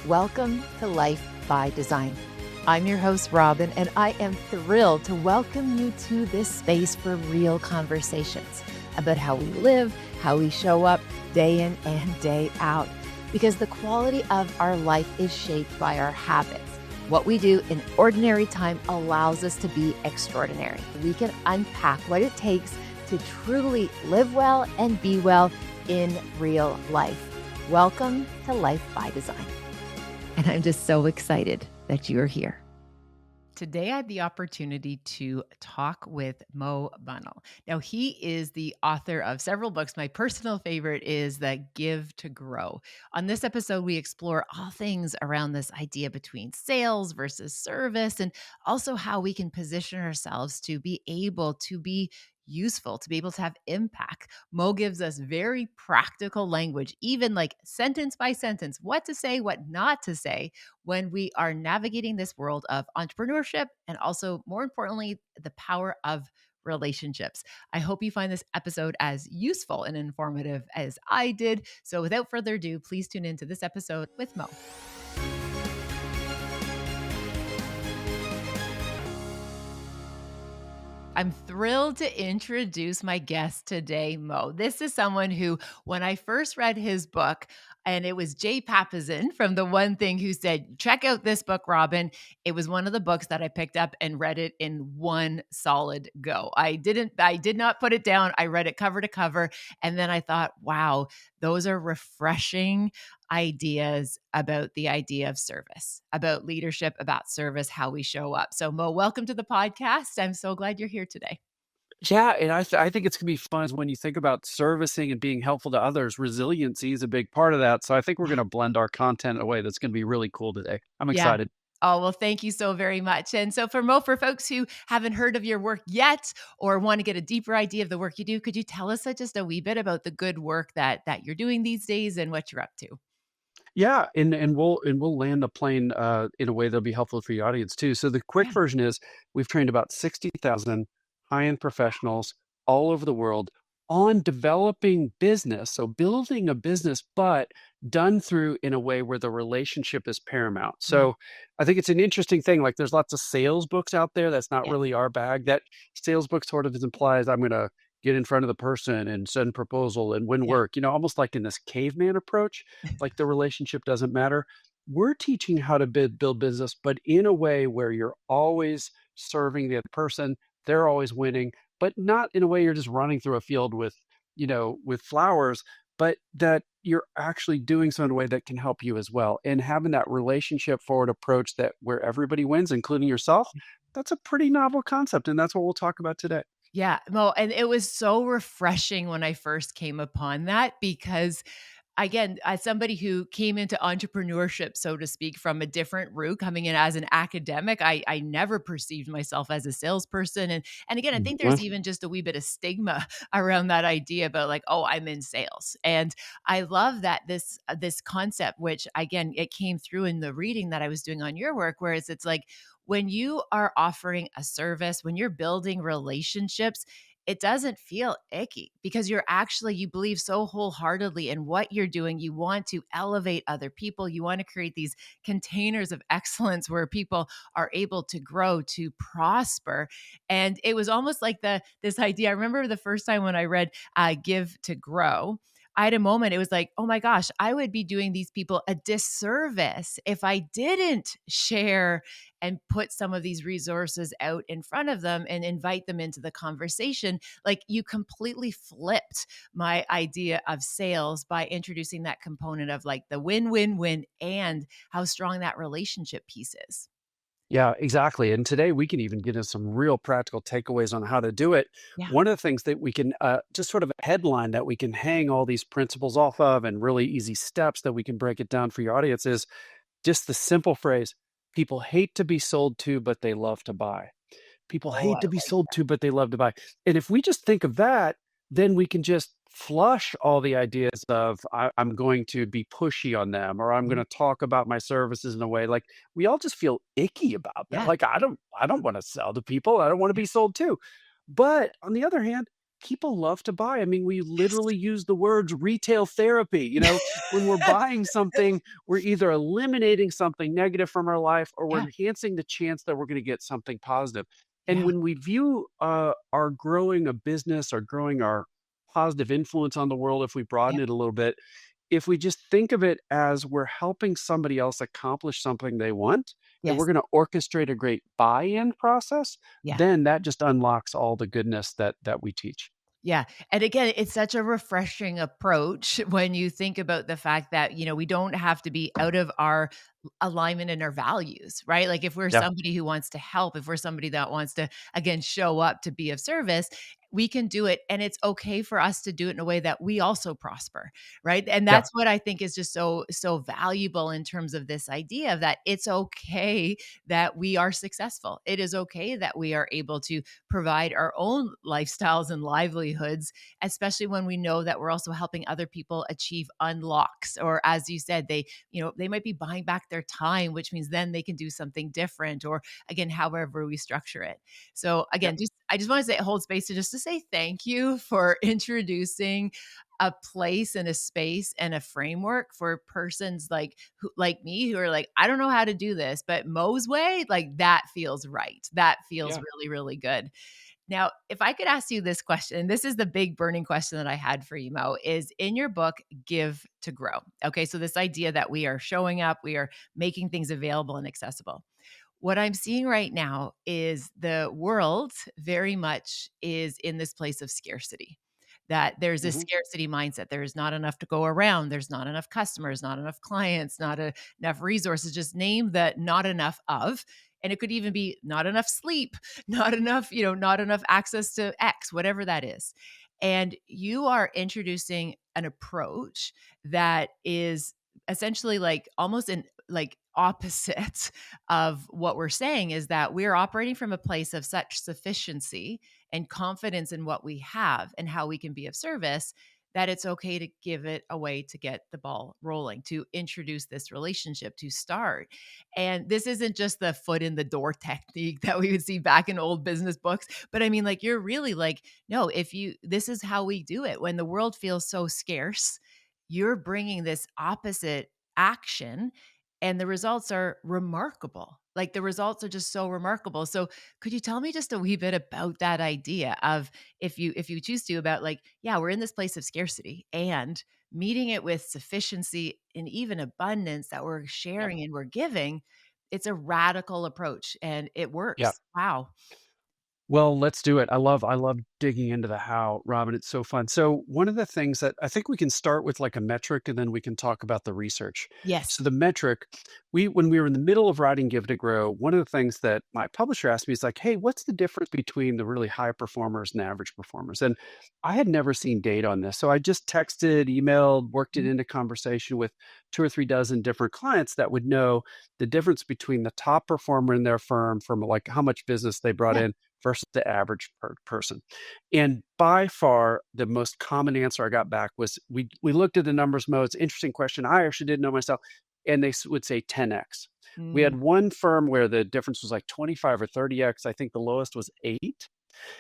Welcome to Life by Design. I'm your host, Robyne, and I am thrilled to welcome you to this space for real conversations about how we live, how we show up day in and day out, because the quality of our life is shaped by our habits. What we do in ordinary time allows us to be extraordinary. We can unpack what it takes to truly live well and be well in real life. Welcome to Life by Design. And I'm just so excited that you're here. Today, I had the opportunity to talk with Mo Bunnell. Now, he is the author of several books. My personal favorite is The Give to Grow. On this episode, we explore all things around this idea between sales versus service, and also how we can position ourselves to be able to be useful, to be able to have impact. Mo gives us very practical language, even like sentence by sentence, what to say, what not to say when we are navigating this world of entrepreneurship and also, more importantly, the power of relationships. I hope you find this episode as useful and informative as I did. So without further ado, please tune into this episode with Mo. I'm thrilled to introduce my guest today, Mo. This is someone who, when I first read his book, and it was Jay Papasan from The One Thing who said, check out this book, Robyne. It was one of the books that I picked up and read it in one solid go. I did not put it down. I read it cover to cover. And then I thought, wow, those are refreshing ideas about the idea of service, about leadership, about service, how we show up. So Mo, welcome to the podcast. I'm so glad you're here today. Yeah, and I think it's going to be fun when you think about servicing and being helpful to others. Resiliency is a big part of that. So I think we're going to blend our content in a way that's going to be really cool today. I'm Yeah. excited. Oh, well, thank you so very much. And so for Mo, for folks who haven't heard of your work yet or want to get a deeper idea of the work you do, could you tell us just a wee bit about the good work that you're doing these days and what you're up to? Yeah, and we'll land the plane in a way that'll be helpful for your audience too. So the quick Yeah. version is we've trained about 60,000 high-end professionals all over the world on developing business. So building a business, but done through in a way where the relationship is paramount. So I think it's an interesting thing. Like there's lots of sales books out there. That's not Yes. really our bag. That sales book sort of implies I'm going to get in front of the person and send proposal and win Yeah. work, almost like in this caveman approach, like the relationship doesn't matter. We're teaching how to build business, but in a way where you're always serving the other person, they're always winning, but not in a way you're just running through a field with flowers, but that you're actually doing so in a way that can help you as well. And having that relationship forward approach that where everybody wins, including yourself, that's a pretty novel concept. And that's what we'll talk about today. Yeah, no, and it was so refreshing when I first came upon that because again, as somebody who came into entrepreneurship, so to speak, from a different route, coming in as an academic, I never perceived myself as a salesperson. And again, I think there's even just a wee bit of stigma around that idea about like, oh, I'm in sales. And I love that this concept, which again, it came through in the reading that I was doing on your work, whereas it's like when you are offering a service, when you're building relationships, it doesn't feel icky because you believe so wholeheartedly in what you're doing. You want to elevate other people. You want to create these containers of excellence where people are able to grow, to prosper. And it was almost like this idea. I remember the first time when I read Give to Grow. I had a moment, it was like, oh my gosh, I would be doing these people a disservice if I didn't share and put some of these resources out in front of them and invite them into the conversation. Like you completely flipped my idea of sales by introducing that component of like the win-win-win and how strong that relationship piece is. Yeah, exactly. And today we can even get into some real practical takeaways on how to do it. Yeah. One of the things that we can just sort of a headline that we can hang all these principles off of and really easy steps that we can break it down for your audience is just the simple phrase, people hate to be sold to, but they love to buy. People Oh, I hate to be like sold to, but they love to buy. And if we just think of that, then we can just flush all the ideas of I'm going to be pushy on them or I'm that. going to talk about my services in a way like we all just feel icky about that. Yeah. Like I don't want to sell to people. I don't want to be sold to. But on the other hand, people love to buy. I mean, we literally use the words retail therapy. When we're buying something, we're either eliminating something negative from our life or we're Yeah. enhancing the chance that we're going to get something positive. And Yeah. when we view our growing a business or growing our positive influence on the world, if we Yeah. broaden it a little bit, if we just think of it as we're helping somebody else accomplish something they want, and we're Yes. going to orchestrate a great buy-in process, Yeah. then that just unlocks all the goodness that we teach. Yeah. And again, it's such a refreshing approach when you think about the fact that, we don't have to be out of our alignment and our values, right? Like if we're Yeah. somebody who wants to help, if we're somebody that wants to, again, show up to be of service, we can do it. And it's okay for us to do it in a way that we also prosper, right? And Yeah. that's what I think is just so valuable in terms of this idea of that it's okay that we are successful. It is okay that we are able to provide our own lifestyles and livelihoods, especially when we know that we're also helping other people achieve unlocks. Or as you said, they might be buying back their time, which means then they can do something different, or again, however we structure it. So Yeah. again, I just want to say hold space to say thank you for introducing a place and a space and a framework for persons like me who are like, I don't know how to do this, but Mo's way, like that feels right. That feels Yeah. really, really good. Now, if I could ask you this question, and this is the big burning question that I had for you, Mo, is in your book, Give to Grow. Okay. So this idea that we are showing up, we are making things available and accessible. What I'm seeing right now is the world very much is in this place of scarcity. That there's a Hmm. scarcity mindset. There's not enough to go around. There's not enough customers, not enough clients, enough resources. Just name the not enough of. And it could even be not enough sleep, not enough access to X, whatever that is. And you are introducing an approach that is essentially like almost in like opposite of what we're saying is that we're operating from a place of such sufficiency and confidence in what we have and how we can be of service that it's okay to give it away to get the ball rolling, to introduce this relationship, to start. And this isn't just the foot in the door technique that we would see back in old business books, but I mean, like, you're really like, no, this is how we do it. When the world feels so scarce, you're bringing this opposite action and the results are remarkable. Like the results are just so remarkable. So could you tell me just a wee bit about that idea of if you choose to about like, yeah, we're in this place of scarcity and meeting it with sufficiency and even abundance that we're Yeah. sharing and we're giving, it's a radical approach and it Yeah. works. Wow. Well, let's do it. I love digging into the how, Robin. It's so fun. So one of the things that I think we can start with like a metric and then we can talk about the research. Yes. So the metric, when we were in the middle of writing Give to Grow, one of the things that my publisher asked me is like, hey, what's the difference between the really high performers and average performers? And I had never seen data on this. So I just texted, emailed, worked it Mhm. into conversation with 2 or 3 dozen different clients that would know the difference between the top performer in their firm from like how much business they brought Yeah. in versus the average person. And by far, the most common answer I got back was we looked at the numbers, Mo. It's an interesting question. I actually didn't know myself. And they would say 10x. We Mm, had one firm where the difference was like 25 or 30x. I think the lowest was 8.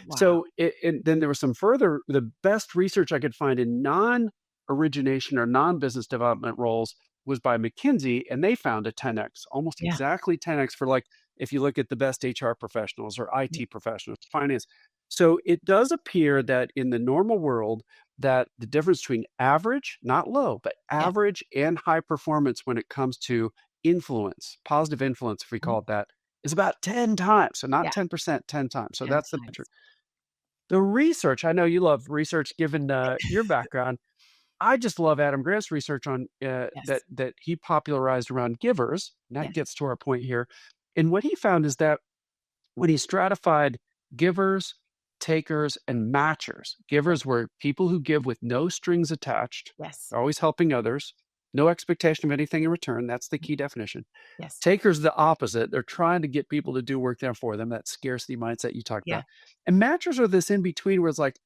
wow. So, and then there was the best research I could find in non-origination or non-business development roles was by McKinsey, and they found a 10x, almost Yeah. exactly 10x for like, if you look at the best HR professionals or Yeah. IT professionals, finance. So it does appear that in the normal world, that the difference between average, not low, but Yeah. average and high performance when it comes to influence, positive influence, if we Mhm. call it that, is about 10 times. So not Yeah. 10%, 10 times. So 10 that's the metric. times. The research, I know you love research given your background. I just love Adam Grant's research on Yes. that he popularized around givers. And that Yes. gets to our point here. And what he found is that when he stratified givers, takers, and matchers, Yes. givers were people who give with no strings attached, Yes. always helping others, no expectation of anything in return. That's the key definition. Yes. Takers the opposite. They're trying to get people to do work there for them. That scarcity mindset you talked Yeah. about. And matchers are this in between where it's like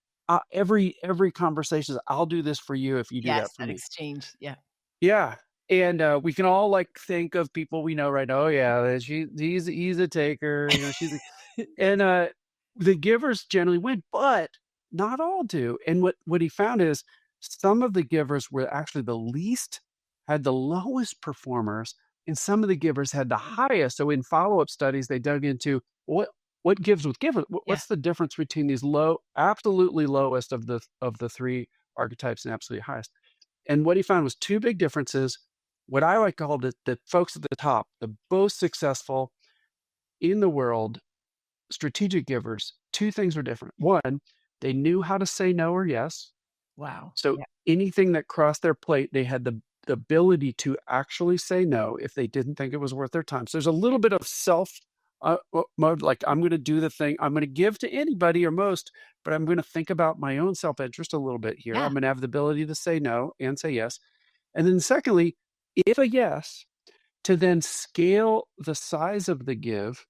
every conversation is, I'll do this for you if you do Yes, that for that me. exchange. Yeah. Yeah. And we can all like think of people we know right now. Oh yeah, he's a taker. She's a, and the givers generally win, but not all do. And what he found is some of the givers were actually the least, had the lowest performers, and some of the givers had the highest. So in follow-up studies, they dug into what gives with givers. Yeah. What's the difference between these low, absolutely lowest of the three archetypes and absolutely highest? And what he found was two big differences. What I like to call the folks at the top, the most successful in the world, strategic givers, two things were different. One, they knew how to say no or yes. Wow. So Yeah. anything that crossed their plate, they had the ability to actually say no if they didn't think it was worth their time. So there's a little bit of self mode, like I'm going to do the thing. I'm going to give to anybody or most, but I'm going to think about my own self interest a little bit here. Yeah. I'm going to have the ability to say no and say yes. And then secondly, if a yes, to then scale the size of the give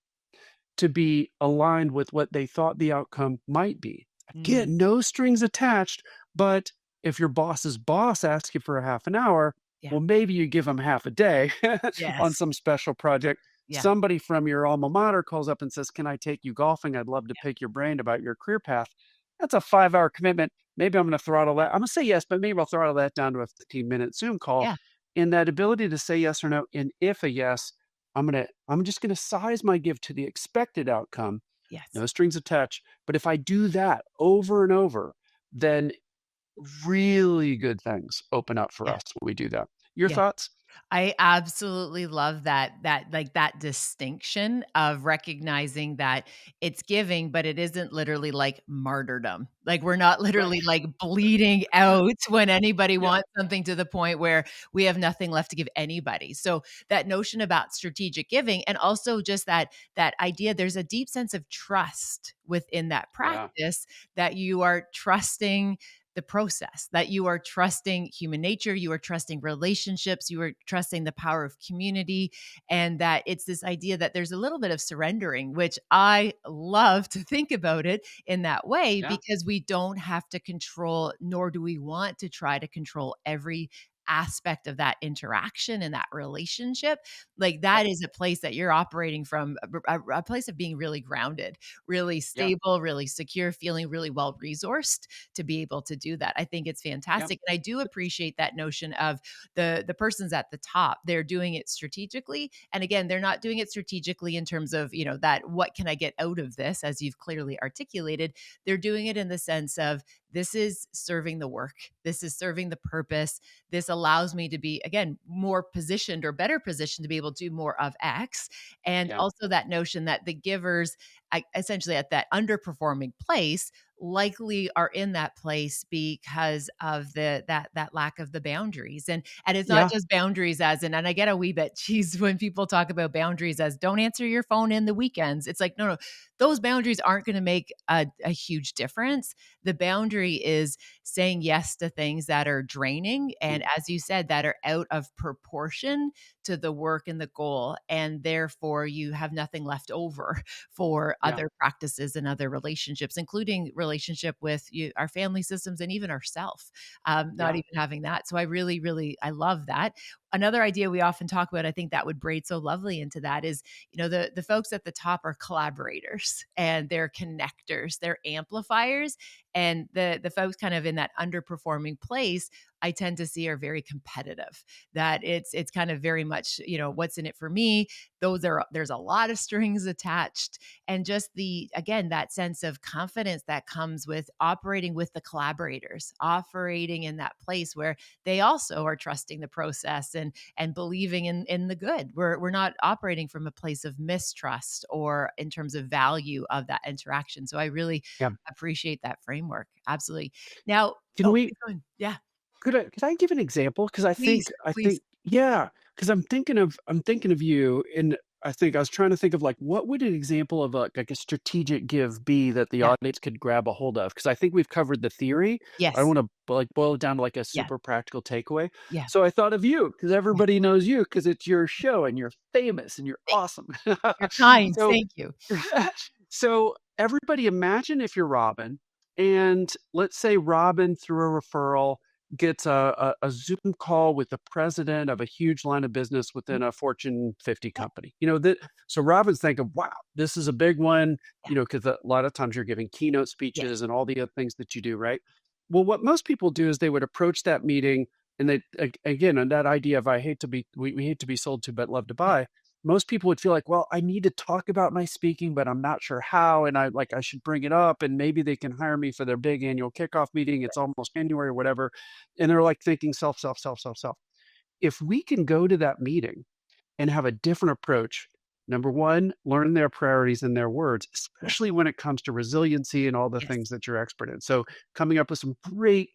to be aligned with what they thought the outcome might be. Mm. Again, no strings attached, but if your boss's boss asks you for a half an hour, Yeah. well, maybe you give them half a day on Yes. some special project. Yeah. Somebody from your alma mater calls up and says, "Can I take you golfing? I'd love to pick your brain about your career path." That's a 5 hour commitment. Maybe I'm going to throttle that. I'm going to say yes, but maybe I'll throttle that down to a 15-minute Zoom call. Yeah. And that ability to say yes or no, and if a yes, I'm just gonna size my give to the expected outcome, Yes. no strings attached. But if I do that over and over, then really good things open up for Yeah. us when we do that. Your Yeah. thoughts? I absolutely love that like that distinction of recognizing that it's giving, but it isn't literally like martyrdom. Like we're not Right. literally like bleeding out when anybody Yeah. wants something to the point where we have nothing left to give anybody. So that notion about strategic giving and also just that idea there's a deep sense of trust within that Yeah. practice that you are trusting the process, that you are trusting human nature, you are trusting relationships, you are trusting the power of community, and that it's this idea that there's a little bit of surrendering, which I love to think about it in that way Yeah. because we don't have to control, nor do we want to try to control every aspect of that interaction and that relationship. Like that Yep. is a place that you're operating from a place of being really grounded, really Yeah. stable, really secure, feeling really well resourced to be able to do that. I think it's Yeah. fantastic. And I do appreciate that notion of the persons at the top. They're doing it strategically. And again, they're not doing it strategically in terms of, that what can I get out of this, as you've clearly articulated. They're doing it in the sense of this is serving the work. This is serving the purpose. This allows me to be, again, more positioned or better positioned to be able to do more of X. And Yeah. also that notion that the givers, essentially at that underperforming place, likely are in that place because of that lack of the boundaries. And it's not Yeah. just boundaries as in, and I get a wee bit cheese when people talk about boundaries as don't answer your phone in the weekends. It's like, no, those boundaries aren't going to make a huge difference. The boundary is saying yes to things that are draining and, as you said, that are out of proportion to the work and the goal. And therefore you have nothing left over for Yeah. other practices and other relationships, including relationship with you, our family systems, and even ourself. Not Yeah. even having that. So I really, really, I love that. Another idea we often talk about, I think that would braid so lovely into that is, the folks at the top are collaborators and they're connectors, they're amplifiers, and the folks kind of in that underperforming place I tend to see are very competitive. That it's kind of very much, what's in it for me. There's a lot of strings attached. And just again, that sense of confidence that comes with operating with the collaborators, operating in that place where they also are trusting the process and believing in the good. We're not operating from a place of mistrust or in terms of value of that interaction. So I really Yeah. appreciate that framework. Absolutely. Now, Can oh, we keep going. Yeah. could I give an example? Because Please, I please. think yeah, because I'm thinking of you, and I was trying to think of like what would an example of like a strategic give be that the Yeah. audience could grab a hold of? Because I think we've covered the theory. I Yes. want to like boil it down to like a Yeah. super practical takeaway. Yeah. So I thought of you because Yeah. everybody knows you because it's your show and you're famous and you're Thank awesome. You're kind. So Thank you. so everybody imagine if you're Robin, and let's say Robin through a referral gets a Zoom call with the president of a huge line of business Mhm. within a Fortune 50 Yeah. company. So Robyne's thinking, wow, this is a big one, Yeah. because a lot of times you're giving keynote Yes. speeches and all the other things that you do, right? Well, what most people do is they would approach that meeting and again, on that idea of we hate to be sold to, but love to Yeah. buy. Most people would feel like, well, I need to talk about my speaking, but I'm not sure how. And I should bring it up and maybe they can hire me for their big annual kickoff meeting. It's almost January or whatever, and they're like thinking self, self, self, self, self. If we can go to that meeting and have a different approach, number one, learn their priorities and their words, Yeah. especially when it comes to resiliency and all the Yes. things that you're expert in. So, coming up with some great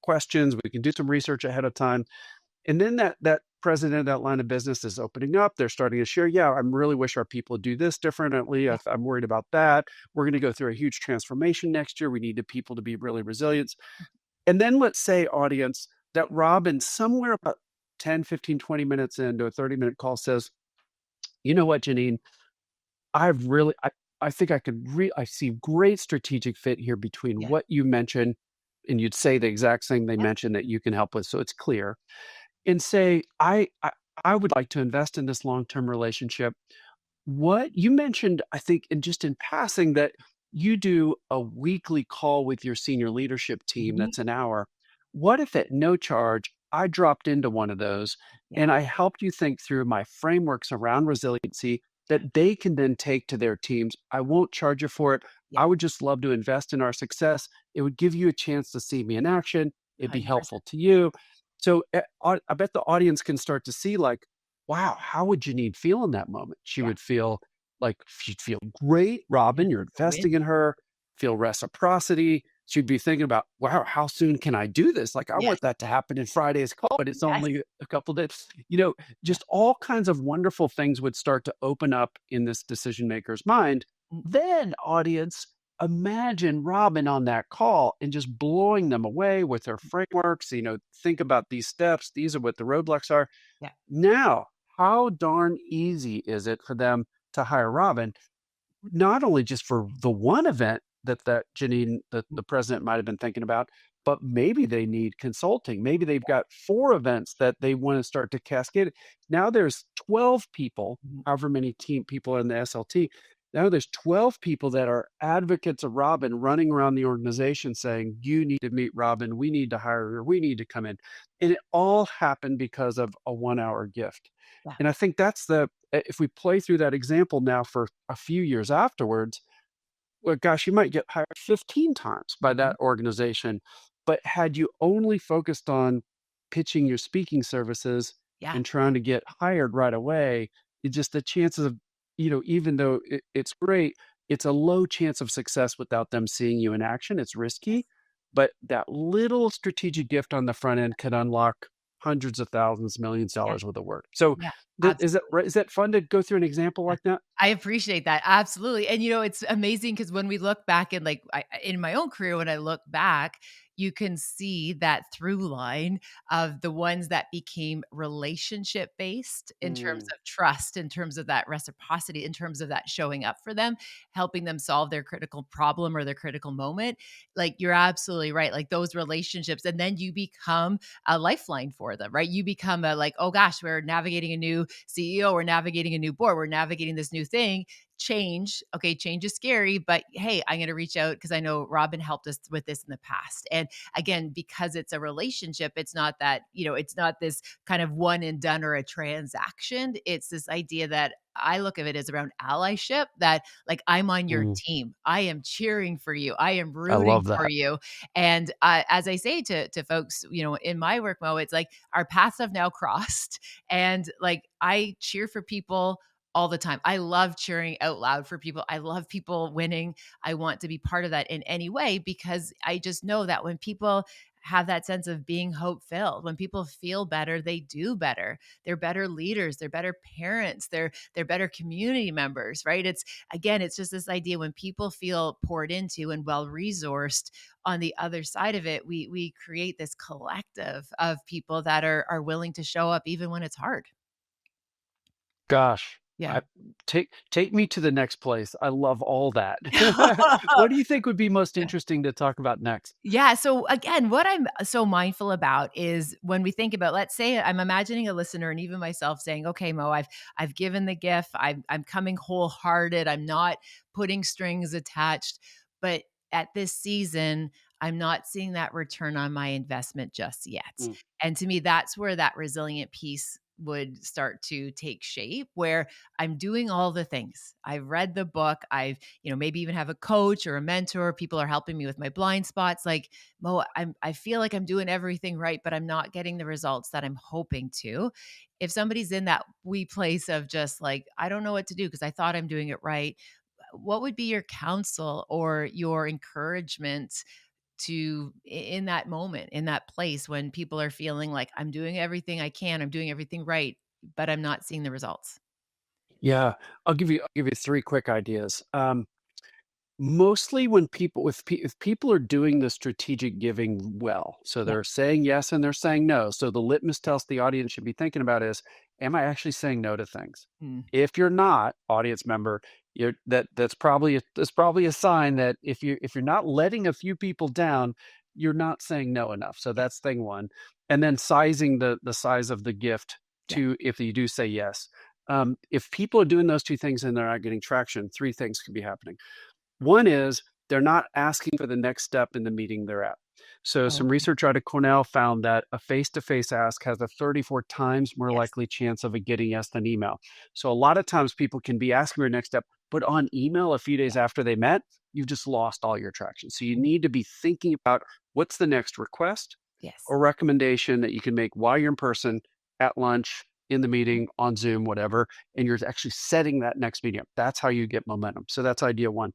questions, we can do some research ahead of time. And then that president of that line of business is opening up. They're starting to share, yeah, I really wish our people would do this differently. Yeah. I'm worried about that. We're going to go through a huge transformation next year. We need the people to be really resilient. And then let's say, audience, that Robyne, somewhere about 10, 15, 20 minutes into a 30-minute call says, you know what, Janine, I've really, I think I see great strategic fit here between Yeah. what you mentioned, and you'd say the exact thing they Yeah. mentioned that you can help with. So it's clear. And say, I would like to invest in this long-term relationship. What you mentioned, I think, and just in passing, that you do a weekly call with your senior leadership team Mhm. that's an hour. What if at no charge, I dropped into one of those Yeah. and I helped you think through my frameworks around resiliency Yeah. that they can then take to their teams? I won't charge you for it. Yeah. I would just love to invest in our success. It would give you a chance to see me in action. It'd be 100%. helpful to you. So I bet the audience can start to see, like, wow, how would Janine feel in that moment? She Yeah. would feel like she'd feel great. Yeah. Robyne, you're It's a win. investing in her, feel reciprocity. She'd be thinking about, wow, how soon can I do this? Like, I Yes. want that to happen in Friday's call, but it's Yes. only a couple days. You know, Yeah. just all kinds of wonderful things would start to open up in this decision maker's mind. Mm. Then, audience, imagine Robyne on that call and just blowing them away with her frameworks. Think about these steps. These are what the roadblocks are. Yeah. Now, how darn easy is it for them to hire Robyne? Not only just for the one event that Janine, the president might have been thinking about, but maybe they need consulting. Maybe they've got 4 events that they wanna start to cascade. Now there's 12 people, Mhm. however many team people are in the SLT. Now there's 12 people that are advocates of Robyne running around the organization saying, "You need to meet Robyne. We need to hire her. We need to come in." And it all happened because of a one-hour gift. Yeah. And I think that's if we play through that example now for a few years afterwards, well, gosh, you might get hired 15 times by Mhm. that organization. But had you only focused on pitching your speaking services Yeah. and trying to get hired right away, the chances of, even though it's great, it's a low chance of success without them seeing you in action. It's Yes. risky, but that little strategic gift on the front end could unlock hundreds of thousands, millions of Yeah. dollars worth of work. So Yeah. is that Absolutely. right? Is that fun to go through an example Yeah. like that? I appreciate that, absolutely, and, it's amazing because when we look back and, like, in my own career, when I look back, you can see that through line of the ones that became relationship-based in terms Mm, of trust, in terms of that reciprocity, in terms of that showing up for them, helping them solve their critical problem or their critical moment. Like, you're absolutely right, like, those relationships, and then you become a lifeline for them, right? You become a like, oh gosh, we're navigating a new CEO, we're navigating a new board, we're navigating this new thing. Change, okay, change is scary, but hey, I'm going to reach out because I know Robyne helped us with this in the past. And again, because it's a relationship, it's not that, it's not this kind of one and done or a transaction. It's this idea that I look at it as around allyship, that like I'm on your mm, team. I am cheering for you. I am I rooting love for that. you. And as I say to folks, in my work, Mo, it's like our paths have now crossed, and like I cheer for people all the time. I love cheering out loud for people. I love people winning. I want to be part of that in any way because I just know that when people have that sense of being hope filled, when people feel better, they do better. They're better leaders, they're better parents, they're better community members, right? It's again, it's just this idea when people feel poured into and well resourced, on the other side of it, we create this collective of people that are willing to show up even when it's hard. Gosh. I Yeah. take me to the next place. I love all that. What do you think would be most interesting to talk about next? Yeah. So again, what I'm so mindful about is when we think about, let's say I'm imagining a listener and even myself saying, okay, Mo, I've given the gift. I'm coming wholehearted. I'm not putting strings attached. But at this season, I'm not seeing that return on my investment just yet. Mm. And to me, that's where that resilient piece would start to take shape, where I'm doing all the things. I've read the book. I've, maybe even have a coach or a mentor. People are helping me with my blind spots. Like, Mo, I feel like I'm doing everything right, but I'm not getting the results that I'm hoping to. If somebody's in that wee place of just like, I don't know what to do because I thought I'm doing it right, what would be your counsel or your encouragement to in that moment, in that place when people are feeling like I'm doing everything I can, I'm doing everything right, but I'm not seeing the results? Yeah, I'll give you 3 quick ideas. Mostly when people if people are doing the strategic giving well, so Yeah. they're saying yes and they're saying no, so the litmus test the audience should be thinking about is, am I actually saying no to things? Mm, If you're not, audience member, that's probably a sign that if you're not letting a few people down, you're not saying no enough. So yeah. that's thing one. And then sizing the size of the gift Yeah. to if you do say yes. If people are doing those 2 things and they're not getting traction, 3 things could be happening. One is they're not asking for the next step in the meeting they're at. So Oh, some okay. research out of Cornell found that a face-to-face ask has a 34 times more Yes. likely chance of a getting yes than email. So a lot of times people can be asking for a next step, but on email a few Yeah. days after they met, you've just lost all your traction. So you Mm, need to be thinking about what's the next request yes. or recommendation that you can make while you're in person, at lunch, in the meeting, on Zoom, whatever, and you're actually setting that next meeting up. That's how you get momentum. So that's idea one.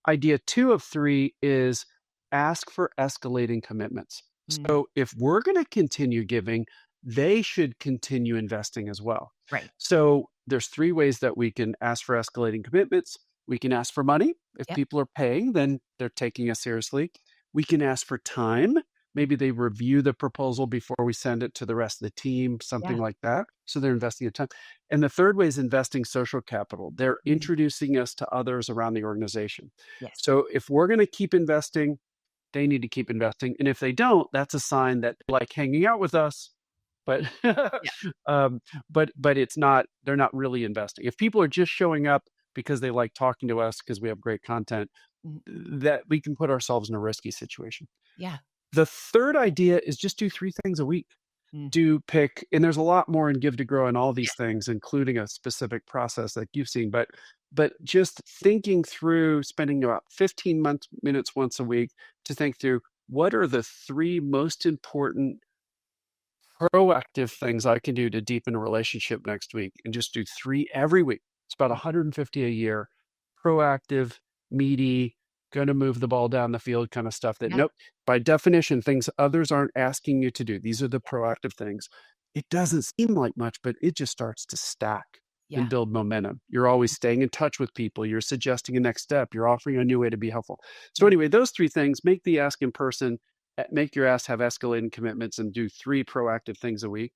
Idea 2 of 3 is ask for escalating commitments. Mm, So if we're going to continue giving, they should continue investing as well. right. So there's 3 ways that we can ask for escalating commitments. We can ask for money. If Yep. people are paying, then they're taking us seriously. We can ask for time. Maybe they review the proposal before we send it to the rest of the team, something Yeah. like that. So they're investing in time. And the third way is investing social capital. They're Mm, introducing us to others around the organization. yes. So if we're going to keep investing, they need to keep investing. And if they don't, that's a sign that they like hanging out with us, but Yeah. um, but it's not. They're not really investing. If people are just showing up because they like talking to us because we have great content, Mm, that we can put ourselves in a risky situation. yeah. The third idea is just do 3 things a week. Mm, Do pick, and there's a lot more in Give to Grow and all these yes. things, including a specific process that you've seen. But just thinking through, spending about 15 minutes once a week to think through what are the 3 most important proactive things I can do to deepen a relationship next week, and just do 3 every week. It's about 150 a year, proactive, meaty, gonna move the ball down the field kind of stuff that Yeah. nope, by definition, things others aren't asking you to do. These are the proactive things. It doesn't seem like much, but it just starts to stack and Yeah. build momentum. You're always staying in touch with people. You're suggesting a next step. You're offering a new way to be helpful. So Yeah. anyway, those 3 things, make the ask in person, make your ask have escalating commitments, and do 3 proactive things a week.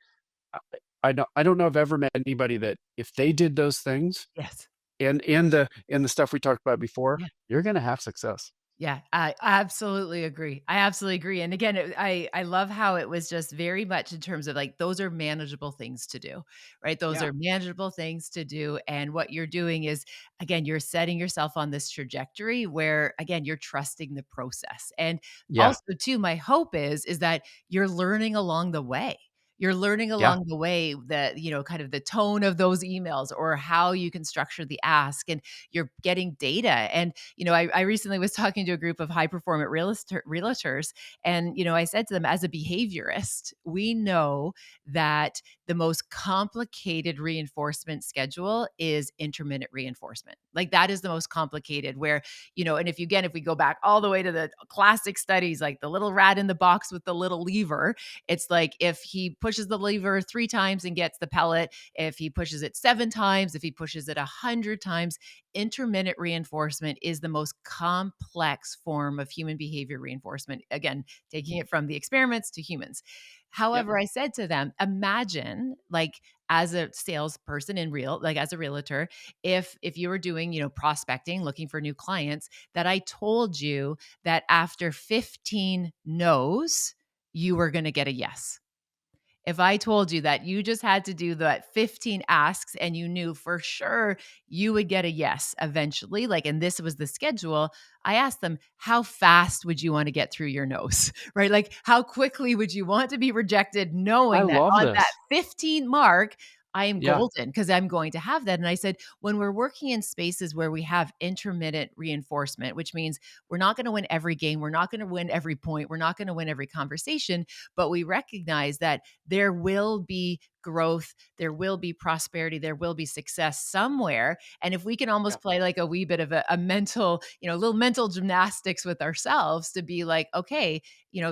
I I don't know if I've ever met anybody that if they did those things Yes. and the stuff we talked about before, Yeah. you're gonna have success. Yeah, I absolutely agree. I absolutely agree. And again, I love how it was just very much in terms of like those are manageable things to do, right? Those Yeah. are manageable things to do. And what you're doing is again, you're setting yourself on this trajectory where again, you're trusting the process. And Yeah. also too, my hope is that you're learning along the way. You're learning Yeah. along the way that, kind of the tone of those emails or how you can structure the ask and you're getting data. And I recently was talking to a group of high performant realtors, and I said to them, as a behaviorist, we know that the most complicated reinforcement schedule is intermittent reinforcement. Like that is the most complicated. Where and if we go back all the way to the classic studies, like the little rat in the box with the little lever, it's like if he pushes the lever 3 times and gets the pellet, if he pushes it 7 times, if he pushes it 100 times, intermittent reinforcement is the most complex form of human behavior reinforcement. Again, taking it from the experiments to humans. Yep. However, I said to them, imagine like as a salesperson in like as a realtor, if you were doing, prospecting, looking for new clients, that I told you that after 15 no's, you were going to get a yes. If I told you that you just had to do that 15 asks and you knew for sure you would get a yes eventually, like, and this was the schedule, I asked them, how fast would you want to get through your nose, right? Like, how quickly would you want to be rejected I knowing that love on that this. 15 mark, I am Yeah. golden because I'm going to have that. And I said, when we're working in spaces where we have intermittent reinforcement, which means we're not going to win every game, we're not going to win every point, we're not going to win every conversation, but we recognize that there will be growth, there will be prosperity, there will be success somewhere. And if we can Yeah. almost play like a wee bit of a mental, little mental gymnastics with ourselves to be like, okay,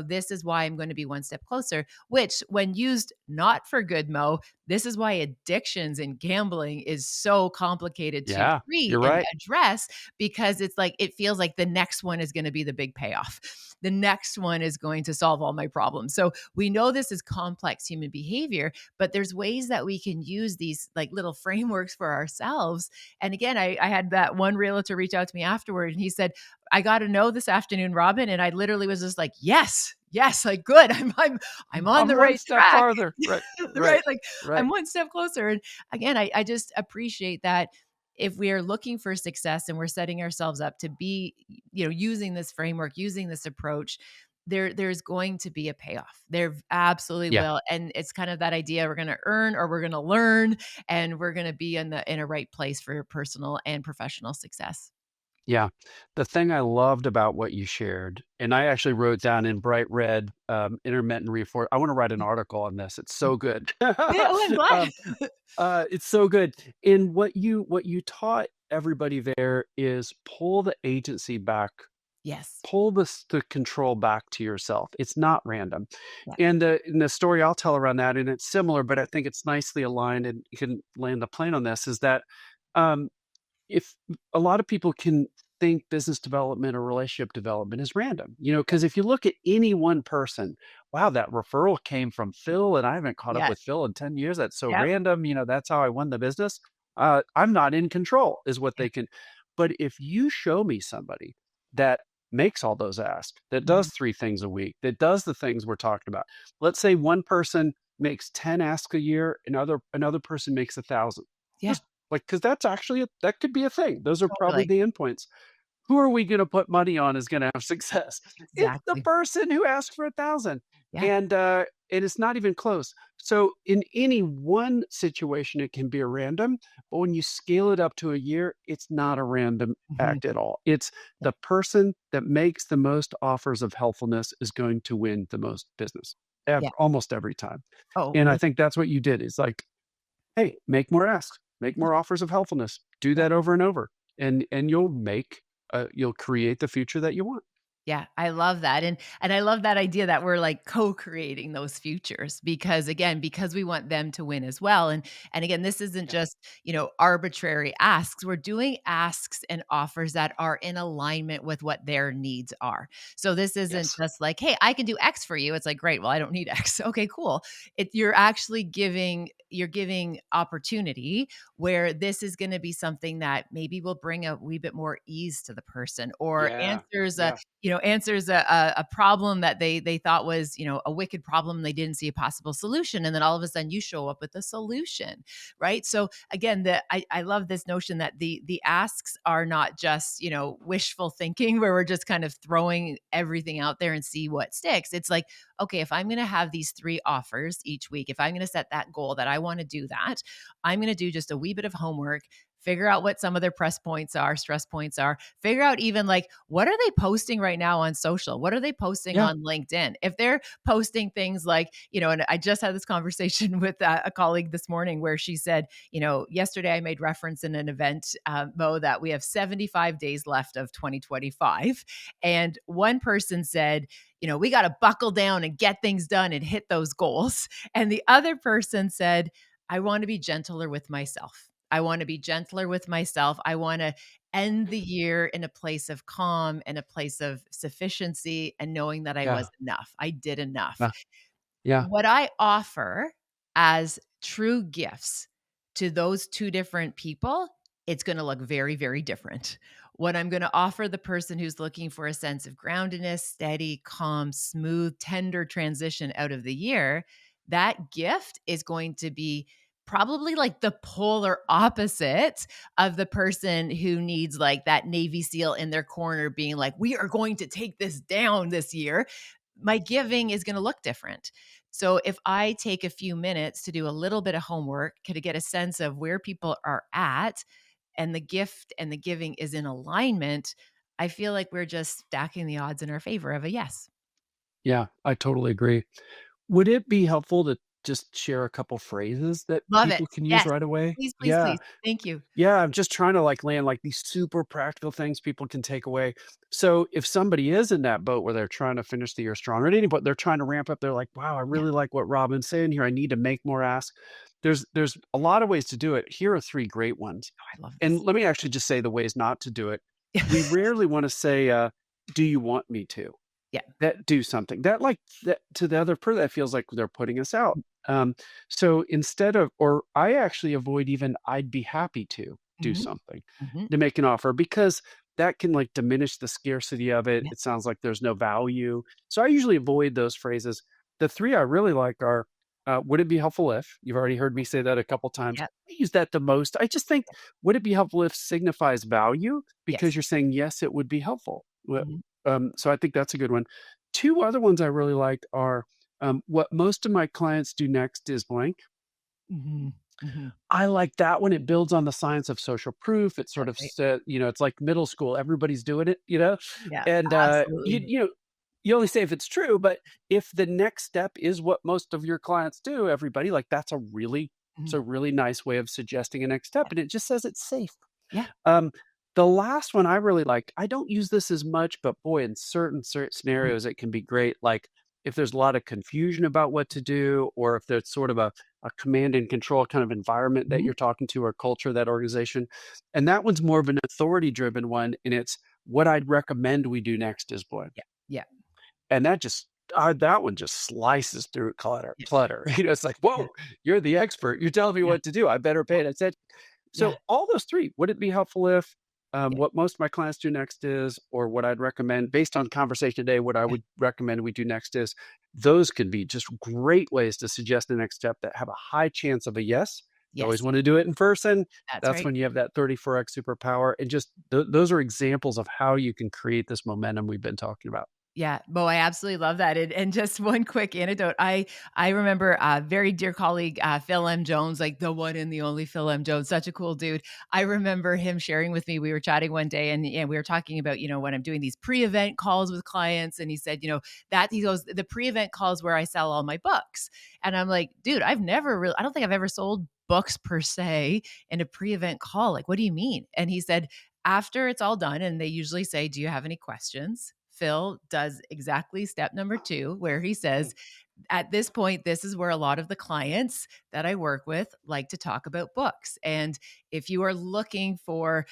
this is why I'm going to be one step closer, which when used not for good, Mo, this is why addictions and gambling is so complicated to Yeah. treat You're and right. address, because it's like, it feels like the next one is going to be the big payoff. The next one is going to solve all my problems. So we know this is complex human behavior, but there's ways that we can use these like little frameworks for ourselves. And again, I had that one realtor reach out to me afterward and he said, I got to know this afternoon, Robyne. And I literally was just like, yes, yes, like good. I'm on I'm the one right step track. farther. Right. Right. Right. Like Right. I'm one step closer. And again, I just appreciate that if we are looking for success and we're setting ourselves up to be, using this framework, using this approach, there's going to be a payoff. There absolutely Yeah. will. And it's kind of that idea, we're going to earn or we're going to learn, and we're going to be in a right place for your personal and professional success. Yeah. The thing I loved about what you shared, and I actually wrote down in bright red, intermittent reinforce. I want to write an article on this. It's so good. Yeah, oh, I'm um, glad. it's so good. And what you taught everybody there is pull the agency back, Yes. pull the control back to yourself. It's not random. Yeah. And the story I'll tell around that, and it's similar, but I think it's nicely aligned, and you can land the plane on this, is that um, if a lot of people can think business development or relationship development is random, because if you look at any one person, wow, that referral came from Phil and I haven't caught up Yes. with Phil in 10 years. That's so Yep. random. That's how I won the business. I'm not in control, is what Yeah. they can. But if you show me somebody that makes all those asks, that Mhm. does 3 things a week, that does the things we're talking about, let's say one person makes 10 asks a year, another person makes 1,000. Yeah. Just like, because that's actually that could be a thing. Those are probably Totally. the endpoints. Who are we going to put money on is going to have success? It's the Exactly. person who asked for 1,000, Yeah. and it's not even close. So in any one situation, it can be a random, but when you scale it up to a year, it's not a random Mhm. act at all. It's Yeah. the person that makes the most offers of helpfulness is going to win the most business, Yeah. almost every time. Oh, And I think that's what you did. Is like, hey, make more asks, make more offers of helpfulness. Do yeah. that over and over, and you'll create the future that you want. Yeah, I love that, and I love that idea that we're, like, co-creating those futures because, again, because we want them to win as well, and again, this isn't Yeah. just, arbitrary asks. We're doing asks and offers that are in alignment with what their needs are. So this isn't Yes. just like, "Hey, I can do X for you." It's like, "Great, well, I don't need X." Okay, cool. You're actually giving opportunity where this is gonna be something that maybe will bring a wee bit more ease to the person or Yeah. answers a Yeah. answers a problem that they thought was, a wicked problem. They didn't see a possible solution. And then all of a sudden you show up with a solution. Right. So again, I love this notion that the asks are not just, wishful thinking where we're just kind of throwing everything out there and see what sticks. It's like, okay, if I'm going to have these 3 offers each week, if I'm going to set that goal that I want to do that, I'm going to do just a wee bit of homework, figure out what some of their press points are, stress points are, figure out even like what are they posting right now on social? What are they posting Yeah. on LinkedIn? If they're posting things like, and I just had this conversation with a colleague this morning where she said, yesterday I made reference in an event, Mo, that we have 75 days left of 2025. And one person said, we got to buckle down and get things done and hit those goals. And the other person said, I want to be gentler with myself. I want to be gentler with myself. I want to end the year in a place of calm and a place of sufficiency and knowing that I was Yeah. enough. I did enough. Yeah. Yeah. What I offer as true gifts to those two different people, it's going to look very, very different. What I'm going to offer the person who's looking for a sense of groundedness, steady, calm, smooth, tender transition out of the year, that gift is going to be probably like the polar opposite of the person who needs like that Navy SEAL in their corner being like, we are going to take this down this year. My giving is going to look different. So if I take a few minutes to do a little bit of homework to get a sense of where people are at and the gift and the giving is in alignment, I feel like we're just stacking the odds in our favor of a yes. Yeah, I totally agree. Would it be helpful to just share a couple phrases that Love it. people can use Yes. right away? Please, please, Yeah. please. Thank you. Yeah, I'm just trying to like land like these super practical things people can take away. So if somebody is in that boat where they're trying to finish the year strong, or at any point they're trying to ramp up, they're like, wow, I Yeah. really like what Robin's saying here. I need to make more ask. There's a lot of ways to do it. Here are three great ones. Oh, I love And this. let me actually just say the ways not to do it. We rarely want to say, do you want me to? Yeah. That do something. That like that to the other person, that feels like they're putting us out. Um, so instead of or I actually avoid even "I'd be happy to" do Mhm. something, Mhm. to make an offer, because that can, like, diminish the scarcity of it. Yeah. It sounds like there's no value. So I usually avoid those phrases. The 3 I really like are, "Would it be helpful if?" You've already heard me say that a couple times. Yeah. I use that the most. I just think, "Would it be helpful if" signifies value because Yes. you're saying, "Yes, it would be helpful." Mhm. So I think that's a good one. 2 other ones I really liked are, "What most of my clients do next is blank." Mhm. Mhm. I like that one. It builds on the science of social proof. It sort That's of right. said, it's like middle school. Everybody's doing it, you know? Yeah. And, Absolutely. you only say if it's true, but if the next step is what most of your clients do, everybody, like, that's it's Mhm. a really nice way of suggesting a next step, Yeah. and it just says it's safe. Yeah. Um, the last one I really like, I don't use this as much, but boy, in certain Mhm. scenarios, it can be great. Like if there's a lot of confusion about what to do, or if there's sort of a command and control kind of environment that Mhm. you're talking to, or culture, that organization. And that one's more of an authority driven one. And it's what I'd recommend we do next is blank. Yeah. Yeah. And that one just slices through Yeah. clutter. It's like, Yeah. whoa, you're the expert. You're telling me Yeah. what to do. I better pay attention. Yeah. So all those 3, would it be helpful if, Yeah. what most of my clients do next is, or what I'd recommend based on conversation today, what I Yeah. would recommend we do next is, those can be just great ways to suggest the next step that have a high chance of a yes. You always Yes. want to do it in person. That's That's right. when you have that 34x superpower. And just those are examples of how you can create this momentum we've been talking about. Yeah. Well, I absolutely love that. And just one quick anecdote. I remember a very dear colleague, Phil M. Jones, like the one and the only Phil M. Jones, such a cool dude. I remember him sharing with me. We were chatting one day and we were talking about, when I'm doing these pre-event calls with clients. And he said, that he goes, the pre-event calls where I sell all my books. And I'm like, dude, I don't think I've ever sold books per se in a pre-event call. Like, what do you mean? And he said, after it's all done, and they usually say, do you have any questions? Phil does exactly step number 2, where he says, at this point, this is where a lot of the clients that I work with like to talk about books. And if you are looking for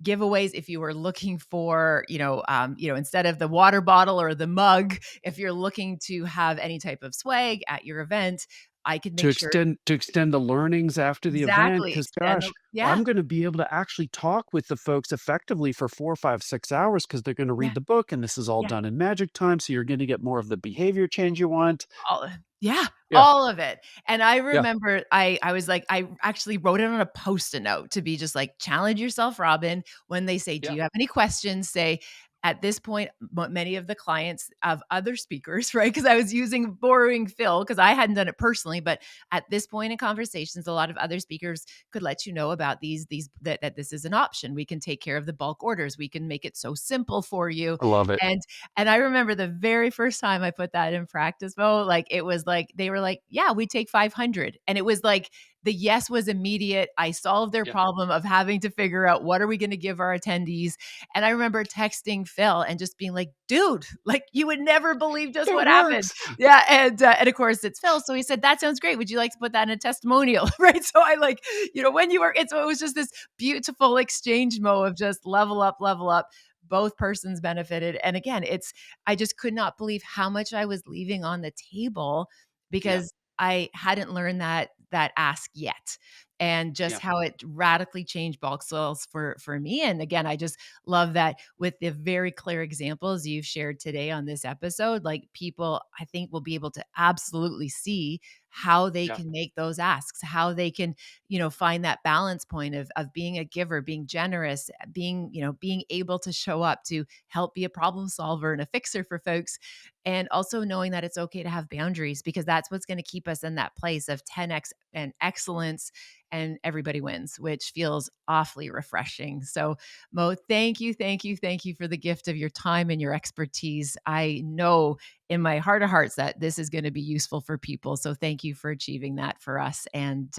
giveaways, if you are looking for, instead of the water bottle or the mug, if you're looking to have any type of swag at your event, I can To make sure extend the learnings after the event, exactly because extend gosh, them. Yeah. I'm gonna be able to actually talk with the folks effectively for 4, 5, 6 hours because 'cause they're gonna Yeah. read the book, and this is all Yeah. done in magic time, so you're gonna get more of the behavior change you want. All yeah, Yeah, all of it, and I yeah, remember I was like I actually wrote it on a Post-it note to be just like, "Challenge yourself, Robin." When they say, "Do yeah. you have any questions?" Say, "At this point," many of the clients of other speakers, right? Because I was borrowing Phil because I hadn't done it personally, but at this point in conversations, a lot of other speakers could let you know about that this is an option. We can take care of the bulk orders. We can make it so simple for you, I love it. and and I remember the very first time I put that in practice, Mo, like it was like they were like, "Yeah, we take 500." And it was like the yes was immediate. I solved their Yeah. problem of having to figure out what are we going to give our attendees. And I remember texting Phil and just being like, "Dude, like you would never believe just It what happened." works. Yeah, and of course it's Phil, so he said, "That sounds great. Would you like to put that in a testimonial?" Right? So I like, when you work, it was just this beautiful exchange, Mo, of just level up, both persons benefited. And again, I just could not believe how much I was leaving on the table Yeah, because I hadn't learned that that ask yet. And just Yeah. how it radically changed bulk sales for me. And again, I just love that with the very clear examples you've shared today on this episode, like people I think will be able to absolutely see how they Yeah. can make those asks, how they can, find that balance point of being a giver, being generous, being able to show up to help be a problem solver and a fixer for folks. And also knowing that it's okay to have boundaries, because that's what's going to keep us in that place of 10x and excellence, and everybody wins, which feels awfully refreshing. So, Mo, thank you, thank you, thank you for the gift of your time and your expertise. I know in my heart of hearts that this is going to be useful for people. So, thank you for achieving that for us. And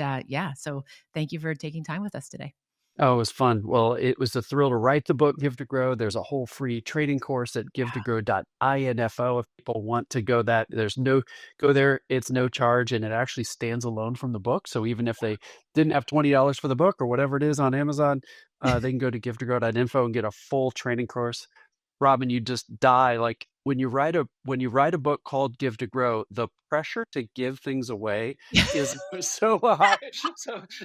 so thank you for taking time with us today. Oh, it was fun. Well, it was a thrill to write the book, Give to Grow. There's a whole free training course at givetogrow.info if people want to go that. Go there. It's no charge, and it actually stands alone from the book. So even if they didn't have $20 for the book or whatever it is on Amazon, they can go to givetogrow.info and get a full training course. Robyne, you just die. Like when you write a book called Give to Grow, the pressure to give things away is so high.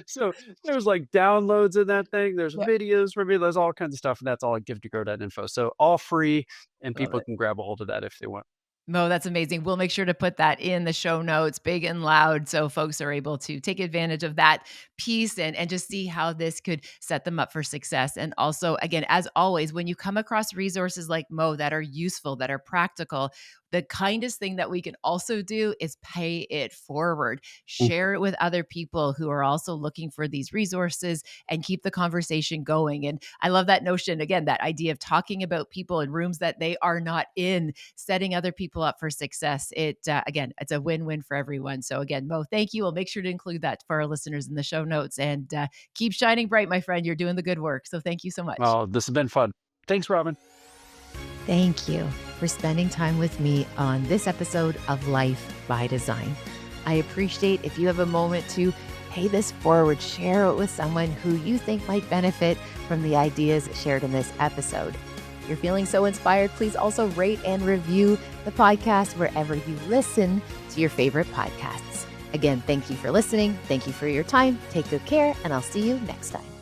So there's like downloads in that thing. There's Yep. videos for me. There's all kinds of stuff, and that's all at givetogrow.info. So all free, and Love people it. can grab a hold of that if they want. Mo, that's amazing. We'll make sure to put that in the show notes, big and loud, so folks are able to take advantage of that piece and just see how this could set them up for success. And also, again, as always, when you come across resources like Mo that are useful, that are practical, the kindest thing that we can also do is pay it forward. Mm. Share it with other people who are also looking for these resources and keep the conversation going. And I love that notion, again, that idea of talking about people in rooms that they are not in, setting other people up for success. Again, it's a win-win for everyone. So again, Mo, thank you. We'll make sure to include that for our listeners in the show notes, and keep shining bright, my friend. You're doing the good work. So thank you so much. Oh, this has been fun. Thanks, Robyne. Thank you for spending time with me on this episode of Life by Design. I appreciate if you have a moment to pay this forward, share it with someone who you think might benefit from the ideas shared in this episode. If you're feeling so inspired, please also rate and review the podcast wherever you listen to your favorite podcasts. Again, thank you for listening. Thank you for your time. Take good care, and I'll see you next time.